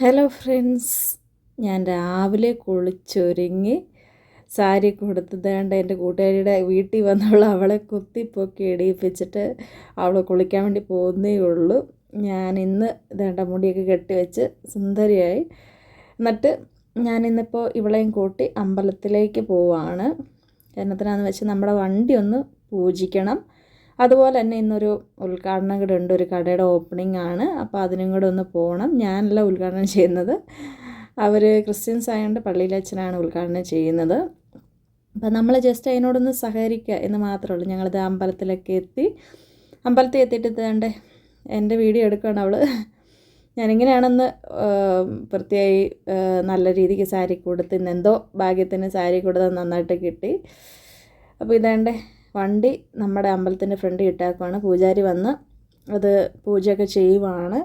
Hello friends, ഞാൻ രാവിലെ കുളിച്ചൊരുങ്ങി സാരി കൊടുത്തതാണ്ട് എൻ്റെ കൂട്ടുകാരിയുടെ വീട്ടിൽ വന്നവൾ അവളെ കുത്തിപ്പൊക്കി എടിയിപ്പിച്ചിട്ട് അവൾ കുളിക്കാൻ വേണ്ടി പോകുന്നേ ഉള്ളൂ. ഞാൻ ഇന്ന് ഇതേണ്ട മുടിയൊക്കെ കെട്ടിവെച്ച് സുന്ദരിയായി. എന്നിട്ട് ഞാനിന്നിപ്പോൾ ഇവളെയും കൂട്ടി അമ്പലത്തിലേക്ക് പോവാണ്. എന്നതിനാന്ന് വെച്ച് നമ്മുടെ വണ്ടി ഒന്ന് പൂജിക്കണം. അതുപോലെ തന്നെ ഇന്നൊരു ഉദ്ഘാടനം കൂടെ ഉണ്ട്, ഒരു കടയുടെ ഓപ്പണിംഗ് ആണ്. അപ്പോൾ അതിനും കൂടെ ഒന്ന് പോകണം. ഞാനല്ല ഉദ്ഘാടനം ചെയ്യുന്നത്, അവർ ക്രിസ്ത്യൻസ് ആയതുകൊണ്ട് പള്ളിയിലെ അച്ഛനാണ് ഉദ്ഘാടനം ചെയ്യുന്നത്. അപ്പോൾ നമ്മൾ ജസ്റ്റ് അതിനോടൊന്ന് സഹകരിക്കുക എന്ന് മാത്രമേ ഉള്ളൂ. ഞങ്ങളിത് അമ്പലത്തിലൊക്കെ അമ്പലത്തിൽ എത്തിയിട്ട് ഇതാണ്ട് എൻ്റെ വീഡിയോ എടുക്കുകയാണ് അവൾ. ഞാനിങ്ങനെയാണെന്ന് വൃത്തിയായി നല്ല രീതിക്ക് സാരി കൊടുത്ത് ഇന്നെന്തോ ഭാഗ്യത്തിന് സാരി കൊടുത്ത് നന്നായിട്ട് കിട്ടി. അപ്പോൾ ഇതാണ്ട് വണ്ടി നമ്മുടെ അമ്പലത്തിൻ്റെ ഫ്രണ്ടിൽ ഇട്ടാക്കുവാണ്. പൂജാരി വന്ന് അത് പൂജയൊക്കെ ചെയ്യുവാണ്.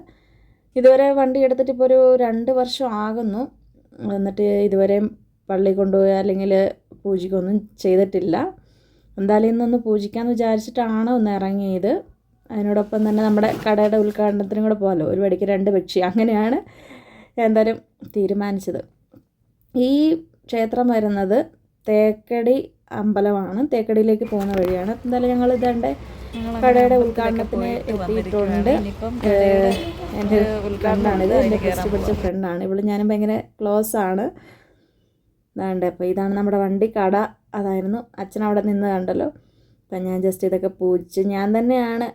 ഇതുവരെ വണ്ടി എടുത്തിട്ട് ഇപ്പോൾ ഒരു 2 വർഷം ആകുന്നു. എന്നിട്ട് ഇതുവരെയും പള്ളി കൊണ്ടുപോയി അല്ലെങ്കിൽ പൂജയ്ക്കൊന്നും ചെയ്തിട്ടില്ല. എന്തായാലും ഇന്നൊന്ന് പൂജിക്കാമെന്ന് വിചാരിച്ചിട്ടാണ് ഒന്ന് ഇറങ്ങിയത്. അതിനോടൊപ്പം തന്നെ നമ്മുടെ കടയുടെ ഉദ്ഘാടനത്തിനും കൂടെ പോകാമല്ലോ, ഒരു വടിക്ക് 2 പക്ഷി, അങ്ങനെയാണ് എന്തായാലും തീരുമാനിച്ചത്. ഈ ക്ഷേത്രം വരുന്നത് തേക്കടി അമ്പലമാണ്. തേക്കടിയിലേക്ക് പോകുന്ന വഴിയാണ്. എന്തായാലും ഞങ്ങൾ ഇതേണ്ട കടയുടെ ഉദ്ഘാടനത്തിന് എത്തിയിട്ടുണ്ട്. എൻ്റെ ഉദ്ഘാടനമാണിത്. എൻ്റെ ഫസ്റ്റ് പഠിച്ച ഫ്രണ്ടാണ് ഇവൾ. ഞാനും ഭയങ്കര ക്ലോസ് ആണ്. ഇതാണ്ട് അപ്പോൾ ഇതാണ് നമ്മുടെ വണ്ടി. കട അതായിരുന്നു. അച്ഛൻ അവിടെ നിന്ന് കണ്ടല്ലോ. അപ്പം ഞാൻ ജസ്റ്റ് ഇതൊക്കെ പൂജിച്ച് ഞാൻ തന്നെയാണ്.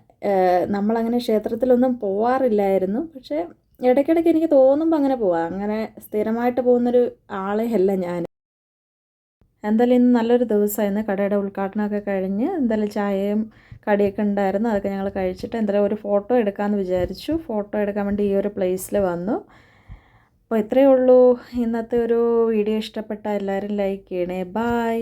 നമ്മളങ്ങനെ ക്ഷേത്രത്തിലൊന്നും പോവാറില്ലായിരുന്നു, പക്ഷേ ഇടയ്ക്കിടയ്ക്ക് എനിക്ക് തോന്നുമ്പോൾ അങ്ങനെ പോവാം. അങ്ങനെ സ്ഥിരമായിട്ട് പോകുന്നൊരു ആളെ അല്ല ഞാൻ. എന്തായാലും ഇന്ന് നല്ലൊരു ദിവസമായിരുന്നു. കടയുടെ ഉദ്ഘാടനമൊക്കെ കഴിഞ്ഞ് എന്തായാലും ചായയും കടിയൊക്കെ ഉണ്ടായിരുന്നു. അതൊക്കെ ഞങ്ങൾ കഴിച്ചിട്ട് എന്തായാലും ഒരു ഫോട്ടോ എടുക്കാമെന്ന് വിചാരിച്ചു. ഫോട്ടോ എടുക്കാൻ വേണ്ടി ഈ ഒരു പ്ലേസിൽ വന്നു. അപ്പോൾ ഇത്രയേ ഉള്ളൂ ഇന്നത്തെ ഒരു വീഡിയോ. ഇഷ്ടപ്പെട്ട എല്ലാവരും ലൈക്ക് ചെയ്യണേ. ബായ്.